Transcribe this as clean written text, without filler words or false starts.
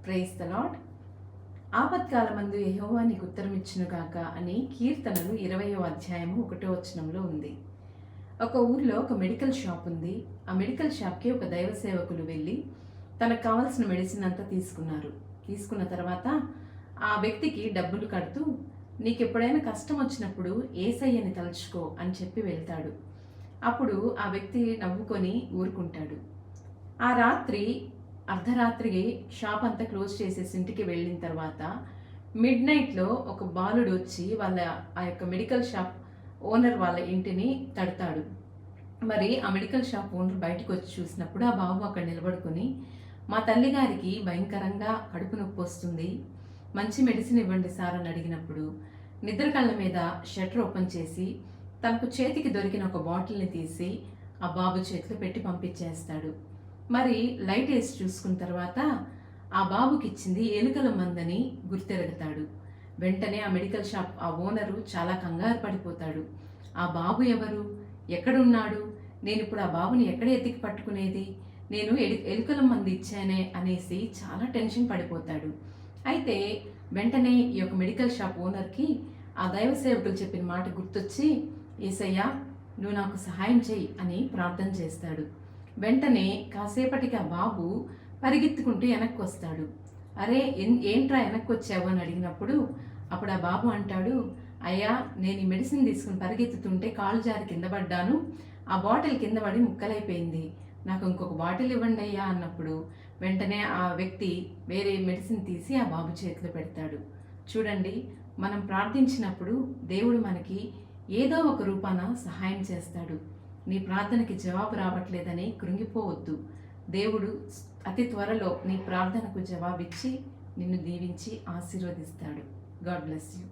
Praise the lord. ఆపత్కాలమందు యెహోవా నీకు ఉత్తరమిచ్చును గాక అని కీర్తనలు 20వ అధ్యాయము 1వ వచనంలో ఉంది. ఒక ఊర్లో ఒక మెడికల్ షాప్ ఉంది. ఆ మెడికల్ షాప్కి ఒక దైవ సేవకులు వెళ్ళి తనకు కావాల్సిన మెడిసిన్ అంతా తీసుకున్నారు. తీసుకున్న తర్వాత ఆ వ్యక్తికి డబ్బులు కడుతూ నీకు ఎప్పుడైనా కష్టం వచ్చినప్పుడు యేసయ్యని తలుచుకో అని చెప్పి వెళ్తాడు. అప్పుడు ఆ వ్యక్తి నవ్వుకొని ఊరుకుంటాడు. ఆ రాత్రి అర్ధరాత్రికి షాప్ అంతా క్లోజ్ చేసేసి ఇంటికి వెళ్ళిన తర్వాత మిడ్ నైట్లో ఒక బాలుడు వచ్చి వాళ్ళ ఆ యొక్క మెడికల్ షాప్ ఓనర్ వాళ్ళ ఇంటిని తడతాడు. మరి ఆ మెడికల్ షాప్ ఓనర్ బయటకు వచ్చి చూసినప్పుడు ఆ బాబు అక్కడ నిలబడుకొని, మా తల్లిగారికి భయంకరంగా కడుపు నొప్పి వస్తుంది, మంచి మెడిసిన్ ఇవ్వండి సార్ అని అడిగినప్పుడు నిద్ర కళ్ళ మీద షట్టర్ ఓపెన్ చేసి తనకు చేతికి దొరికిన ఒక బాటిల్ని తీసి ఆ బాబు చేతిలో పెట్టి పంపించేస్తాడు. మరి లైట్ వేసి చూసుకున్న తర్వాత ఆ బాబుకి ఇచ్చింది ఎలుకల మందని గుర్తెరుగుతాడు. వెంటనే ఆ మెడికల్ షాప్ ఆ ఓనరు చాలా కంగారు పడిపోతాడు. ఆ బాబు ఎవరు, ఎక్కడున్నాడు, నేను ఇప్పుడు ఆ బాబుని ఎక్కడ ఎత్తికి పట్టుకునేది, నేను ఎలుకల మంది ఇచ్చానే అనేసి చాలా టెన్షన్ పడిపోతాడు. అయితే వెంటనే ఈ యొక్క మెడికల్ షాప్ ఓనర్కి ఆ దైవ సేవకులు చెప్పిన మాట గుర్తొచ్చి, యేసయ్యా నువ్వు నాకు సహాయం చెయ్యి అని ప్రార్థన చేస్తాడు. వెంటనే కాసేపటికి ఆ బాబు పరిగెత్తుకుంటూ వెనక్కి వస్తాడు. అరే ఏంట్రా వెనక్కి వచ్చావు అని అడిగినప్పుడు అప్పుడు ఆ బాబు అంటాడు, అయ్యా నేను ఈ మెడిసిన్ తీసుకుని పరిగెత్తుతుంటే కాలు జారి కింద పడ్డాను, ఆ బాటిల్ కింద పడి ముక్కలైపోయింది, నాకు ఇంకొక బాటిల్ ఇవ్వండి అయ్యా అన్నప్పుడు వెంటనే ఆ వ్యక్తి వేరే మెడిసిన్ తీసి ఆ బాబు చేతిలో పెడతాడు. చూడండి, మనం ప్రార్థించినప్పుడు దేవుడు మనకి ఏదో ఒక రూపాన సహాయం చేస్తాడు. నీ ప్రార్థనకి జవాబు రావట్లేదని కృంగిపోవద్దు. దేవుడు అతి త్వరలో నీ ప్రార్థనకు జవాబిచ్చి నిన్ను దీవించి ఆశీర్వదిస్తాడు. God bless you.